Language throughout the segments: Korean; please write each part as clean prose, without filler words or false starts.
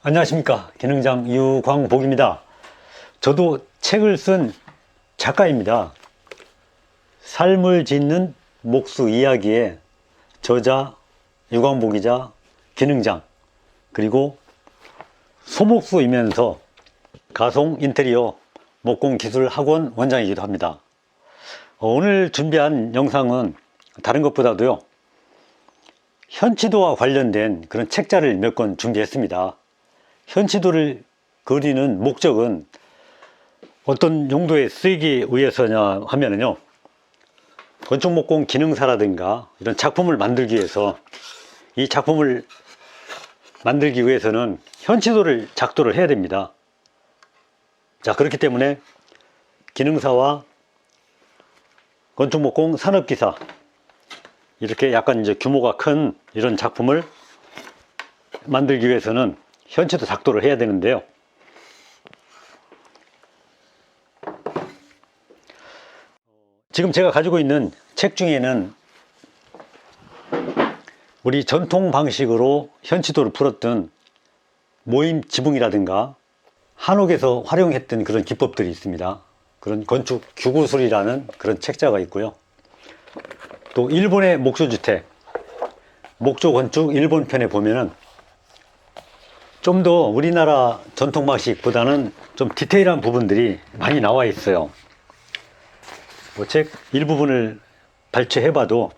안녕하십니까. 기능장 유광복입니다. 저도 책을 쓴 작가입니다. 삶을 짓는 목수 이야기의 저자 유광복이자 기능장, 그리고 소목수이면서 가송 인테리어 목공기술학원 원장이기도 합니다. 오늘 준비한 영상은 다른 것보다도요, 현치도와 관련된 그런 책자를 몇 권 준비했습니다. 현치도를 그리는 목적은 어떤 용도에 쓰이기 위해서냐 하면요, 건축목공 기능사라든가 이런 작품을 만들기 위해서, 이 작품을 만들기 위해서는 현치도를 작도를 해야 됩니다. 자, 그렇기 때문에 기능사와 건축목공 산업기사, 이렇게 약간 이제 규모가 큰 이런 작품을 만들기 위해서는 현치도 작도를 해야 되는데요. 지금 제가 가지고 있는 책 중에는 우리 전통 방식으로 현치도를 풀었던 모임 지붕이라든가 한옥에서 활용했던 그런 기법들이 있습니다. 그런 건축 규구술이라는 그런 책자가 있고요. 또 일본의 목조주택, 목조건축 일본편에 보면은 좀 더 우리나라 전통 방식보다는 좀 디테일한 부분들이 많이 나와 있어요. 책 일부분을 발췌해봐도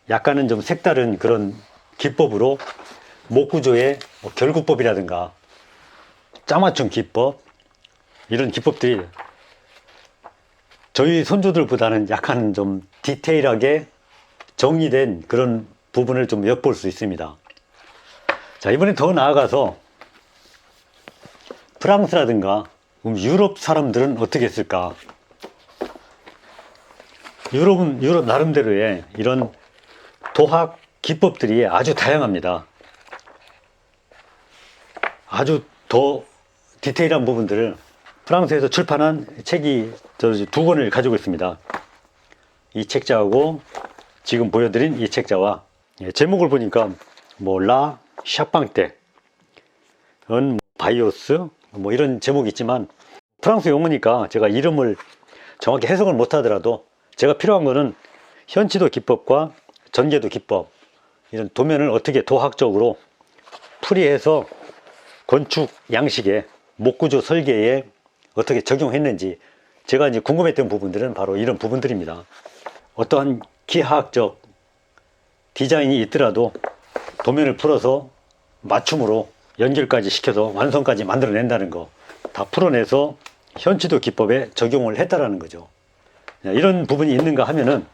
약간은 좀 색다른 그런 기법으로 목구조의 결구법이라든가 짜맞춤 기법, 이런 기법들이 저희 손주들보다는 약간 좀 디테일하게 정리된 그런 부분을 좀 엿볼 수 있습니다. 자, 이번에 더 나아가서 프랑스라든가 유럽 사람들은 어떻게 했을까? 유럽은 유럽 나름대로의 이런 도학 기법들이 아주 다양합니다. 아주 더 디테일한 부분들을 프랑스에서 출판한 책이 두 권을 가지고 있습니다. 이 책자하고 지금 보여드린 이 책자와, 제목을 보니까 라 샤빵떼, 바이오스, 이런 제목이 있지만 프랑스 용어니까 제가 이름을 정확히 해석을 못 하더라도 제가 필요한 거는 현치도 기법과 전개도 기법, 이런 도면을 어떻게 도학적으로 풀이해서 건축 양식에, 목구조 설계에 어떻게 적용했는지, 제가 이제 궁금했던 부분들은 바로 이런 부분들입니다. 어떠한 기하학적 디자인이 있더라도 도면을 풀어서 맞춤으로 연결까지 시켜서 완성까지 만들어낸다는 거, 다 풀어내서 현치도 기법에 적용을 했다라는 거죠. 이런 부분이 있는가 하면은,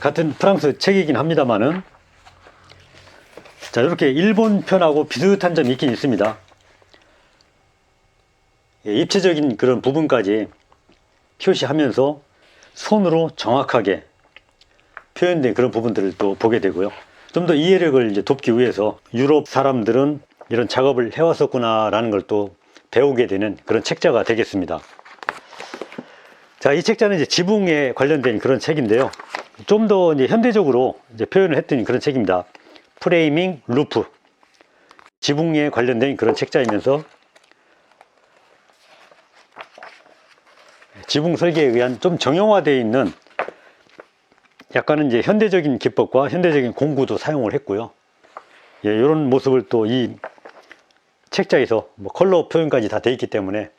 같은 프랑스 책이긴 합니다만은, 자, 이렇게 일본 편하고 비슷한 점이 있긴 있습니다. 입체적인 그런 부분까지 표시하면서 손으로 정확하게 표현된 그런 부분들을 또 보게 되고요. 좀 더 이해력을 이제 돕기 위해서 유럽 사람들은 이런 작업을 해왔었구나 라는 걸 또 배우게 되는 그런 책자가 되겠습니다. 자, 이 책자는 이제 지붕에 관련된 그런 책인데요. 좀 더 이제 현대적으로 이제 표현을 했던 그런 책입니다. 프레이밍 루프, 지붕에 관련된 그런 책자이면서 지붕 설계에 의한 좀 정형화되어 있는 약간은 이제 현대적인 기법과 현대적인 공구도 사용을 했고요. 이런 모습을 또 이 책자에서 컬러 표현까지 다 되어 있기 때문에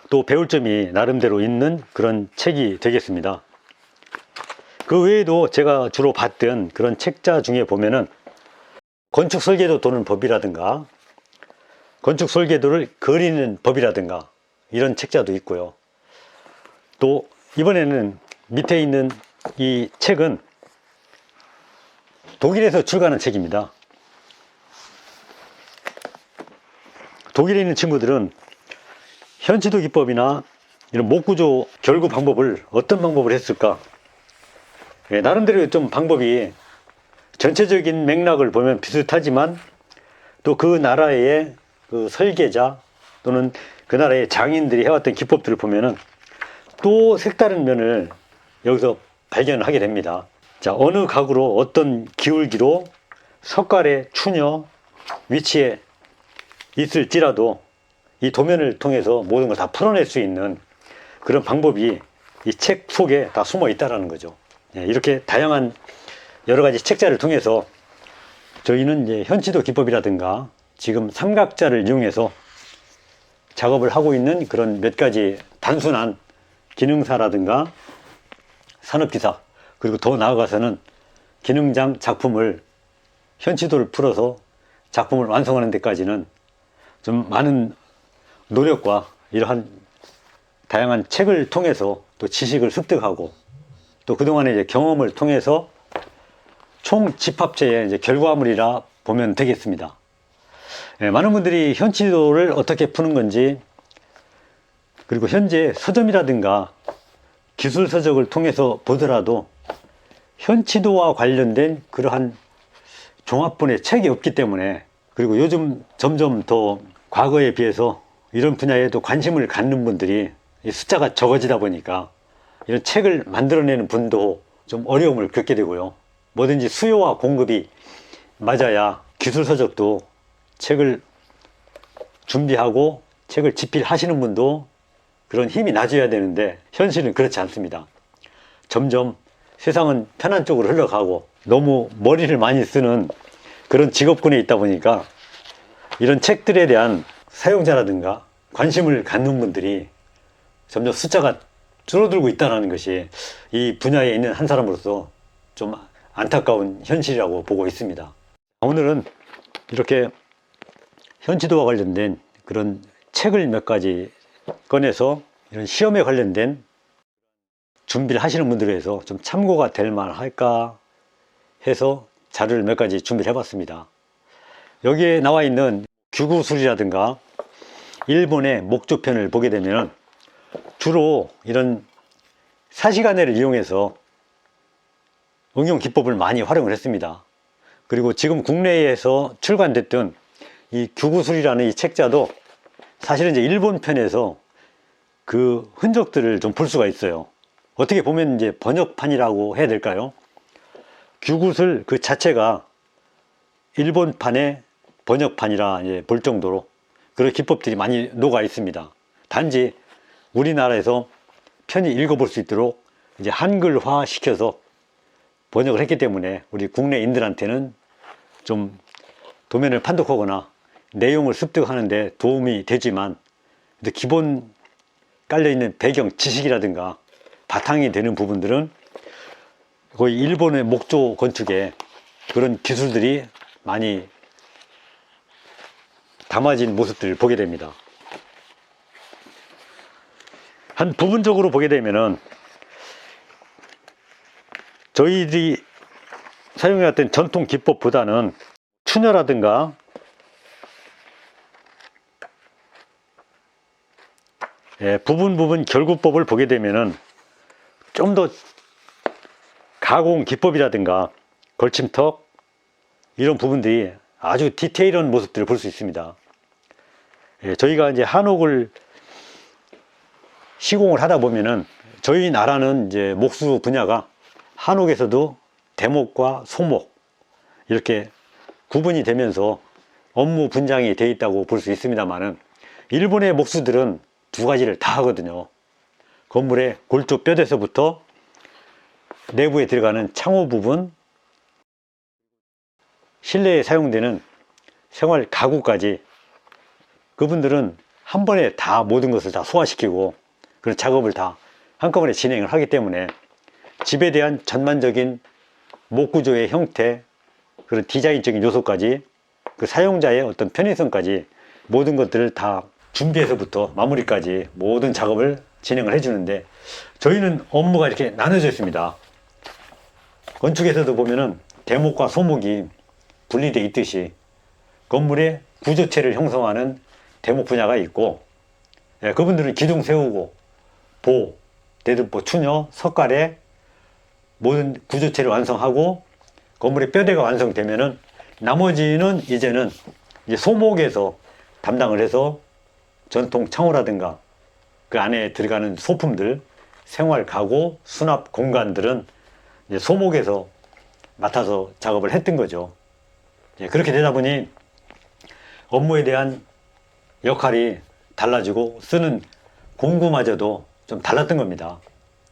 또 배울 점이 나름대로 있는 그런 책이 되겠습니다. 그 외에도 제가 주로 봤던 그런 책자 중에 보면은 건축 설계도 도는 법이라든가 건축 설계도를 그리는 법이라든가 이런 책자도 있고요. 또 이번에는 밑에 있는 이 책은 독일에서 출간한 책입니다. 독일에 있는 친구들은 현치도 기법이나 이런 목구조 결구 방법을 어떤 방법을 했을까? 나름대로 좀 방법이 전체적인 맥락을 보면 비슷하지만 또 그 나라의 그 설계자 또는 그 나라의 장인들이 해왔던 기법들을 보면은 또 색다른 면을 여기서 발견하게 됩니다. 자, 어느 가구로 어떤 기울기로 석가래, 추녀, 위치에 있을지라도 이 도면을 통해서 모든 걸 다 풀어낼 수 있는 그런 방법이 이 책 속에 다 숨어 있다라는 거죠. 이렇게 다양한 여러 가지 책자를 통해서 저희는 이제 현지도 기법이라든가 지금 삼각자를 이용해서 작업을 하고 있는 그런 몇 가지 단순한 기능사라든가 산업기사, 그리고 더 나아가서는 기능장 작품을 현지도를 풀어서 작품을 완성하는 데까지는 좀 많은 노력과 이러한 다양한 책을 통해서 또 지식을 습득하고 또 그동안의 이제 경험을 통해서 총 집합체의 이제 결과물이라 보면 되겠습니다. 많은 분들이 현지도를 어떻게 푸는 건지, 그리고 현재 서점이라든가 기술 서적을 통해서 보더라도 현지도와 관련된 그러한 종합본의 책이 없기 때문에, 그리고 요즘 점점 더 과거에 비해서 이런 분야에도 관심을 갖는 분들이 숫자가 적어지다 보니까 이런 책을 만들어내는 분도 좀 어려움을 겪게 되고요. 뭐든지 수요와 공급이 맞아야 기술 서적도 책을 준비하고 책을 집필하시는 분도 그런 힘이 나줘야 되는데, 현실은 그렇지 않습니다. 점점 세상은 편한 쪽으로 흘러가고 너무 머리를 많이 쓰는 그런 직업군에 있다 보니까 이런 책들에 대한 사용자라든가 관심을 갖는 분들이 점점 숫자가 줄어들고 있다는 것이 이 분야에 있는 한 사람으로서 좀 안타까운 현실이라고 보고 있습니다. 오늘은 이렇게 현지도와 관련된 그런 책을 몇 가지 꺼내서 이런 시험에 관련된 준비를 하시는 분들에 해서 좀 참고가 될 만할까 해서 자료를 몇 가지 준비를 해봤습니다. 여기에 나와 있는 규구술이라든가 일본의 목조편을 보게 되면 주로 이런 사시가네를 이용해서 응용 기법을 많이 활용을 했습니다. 그리고 지금 국내에서 출간됐던 이 규구술이라는 이 책자도 사실은 이제 일본 편에서 그 흔적들을 좀 볼 수가 있어요. 어떻게 보면 이제 번역판이라고 해야 될까요? 규구술 그 자체가 일본판의 번역판이라 볼 정도로 그런 기법들이 많이 녹아 있습니다. 단지 우리나라에서 편히 읽어볼 수 있도록 이제 한글화 시켜서 번역을 했기 때문에 우리 국내인들한테는 좀 도면을 판독하거나 내용을 습득하는 데 도움이 되지만, 기본 깔려있는 배경 지식이라든가 바탕이 되는 부분들은 거의 일본의 목조 건축에 그런 기술들이 많이 담아진 모습들을 보게 됩니다. 한 부분적으로 보게 되면은 저희들이 사용해왔던 전통 기법보다는 추녀라든가 부분 결구법을 보게 되면은 좀 더 가공 기법이라든가 걸침턱 이런 부분들이 아주 디테일한 모습들을 볼 수 있습니다. 저희가 이제 한옥을 시공을 하다 보면은 저희 나라는 이제 목수 분야가 한옥에서도 대목과 소목 이렇게 구분이 되면서 업무 분장이 되어 있다고 볼 수 있습니다만은, 일본의 목수들은 두 가지를 다 하거든요. 건물의 골조 뼈대서부터 내부에 들어가는 창호 부분, 실내에 사용되는 생활 가구까지 그분들은 한 번에 다 모든 것을 다 소화시키고 그런 작업을 다 한꺼번에 진행을 하기 때문에 집에 대한 전반적인 목 구조의 형태, 그런 디자인적인 요소까지 그 사용자의 어떤 편의성까지 모든 것들을 다 준비해서부터 마무리까지 모든 작업을 진행을 해주는데, 저희는 업무가 이렇게 나눠져 있습니다. 건축에서도 보면은 대목과 소목이 분리되어 있듯이 건물의 구조체를 형성하는 대목 분야가 있고, 그분들은 기둥 세우고 보, 대등보, 추녀, 석가래 모든 구조체를 완성하고 건물의 뼈대가 완성되면은 나머지는 이제는 이제 소목에서 담당을 해서 전통 창호라든가 그 안에 들어가는 소품들, 생활 가구, 수납 공간들은 이제 소목에서 맡아서 작업을 했던 거죠. 그렇게 되다 보니 업무에 대한 역할이 달라지고 쓰는 공구마저도 좀 달랐던 겁니다.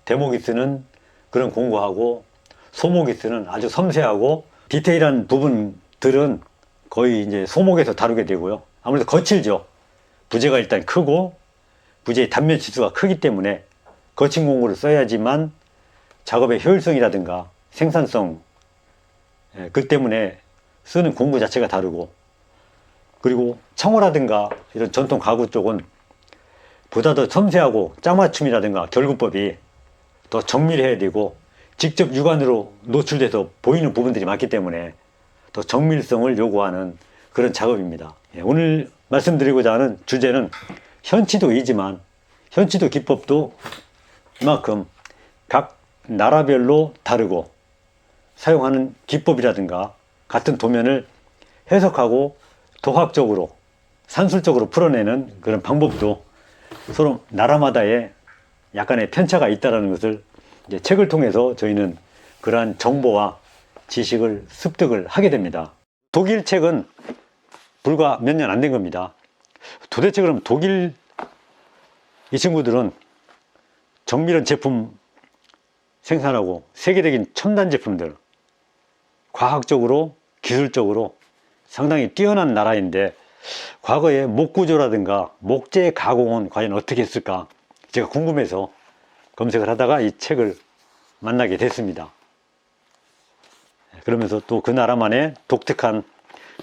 대목이 쓰는 그런 공구하고 소목이 쓰는 아주 섬세하고 디테일한 부분들은 거의 이제 소목에서 다루게 되고요. 아무래도 거칠죠. 부재가 일단 크고 부재의 단면 치수가 크기 때문에 거친 공구를 써야지만 작업의 효율성이라든가 생산성, 그 때문에 쓰는 공구 자체가 다르고, 그리고 청어라든가 이런 전통 가구 쪽은 보다 더 섬세하고 짜맞춤이라든가 결구법이 더 정밀해야 되고 직접 육안으로 노출돼서 보이는 부분들이 많기 때문에 더 정밀성을 요구하는 그런 작업입니다. 오늘 말씀드리고자 하는 주제는 현치도이지만 현치도 기법도 이만큼 각 나라별로 다르고 사용하는 기법이라든가 같은 도면을 해석하고 도학적으로 산술적으로 풀어내는 그런 방법도 서로 나라마다의 약간의 편차가 있다는 것을 이제 책을 통해서 저희는 그러한 정보와 지식을 습득을 하게 됩니다. 독일 책은 불과 몇 년 안 된 겁니다. 도대체 그럼 독일 이 친구들은 정밀한 제품 생산하고 세계적인 첨단 제품들, 과학적으로 기술적으로 상당히 뛰어난 나라인데 과거에 목구조라든가 목재 가공은 과연 어떻게 했을까 제가 궁금해서 검색을 하다가 이 책을 만나게 됐습니다. 그러면서 또 그 나라만의 독특한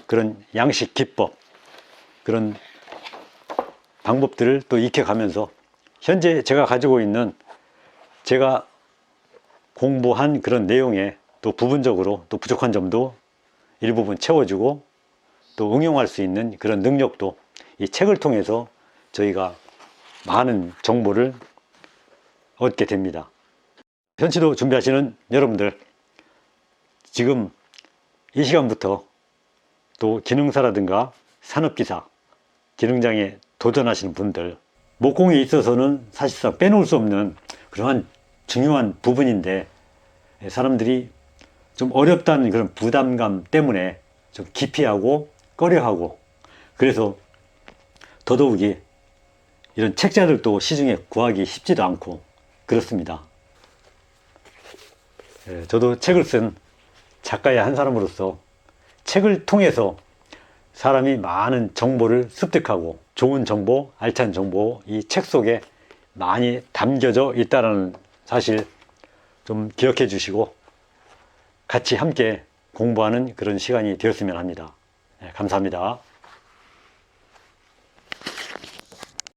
그런 양식 기법, 그런 방법들을 또 익혀가면서 현재 제가 가지고 있는 제가 공부한 그런 내용에 또 부분적으로 또 부족한 점도 일부분 채워주고 또 응용할 수 있는 그런 능력도 이 책을 통해서 저희가 많은 정보를 얻게 됩니다. 현치도 준비하시는 여러분들, 지금 이 시간부터 또 기능사라든가 산업기사, 기능장에 도전하시는 분들, 목공에 있어서는 사실상 빼놓을 수 없는 그러한 중요한 부분인데 사람들이 좀 어렵다는 그런 부담감 때문에 좀 기피하고 꺼려하고, 그래서 더더욱이 이런 책자들도 시중에 구하기 쉽지도 않고 그렇습니다. 저도 책을 쓴 작가의 한 사람으로서 책을 통해서 사람이 많은 정보를 습득하고 좋은 정보, 알찬 정보 이 책 속에 많이 담겨져 있다는 사실 좀 기억해 주시고 같이 함께 공부하는 그런 시간이 되었으면 합니다. 감사합니다.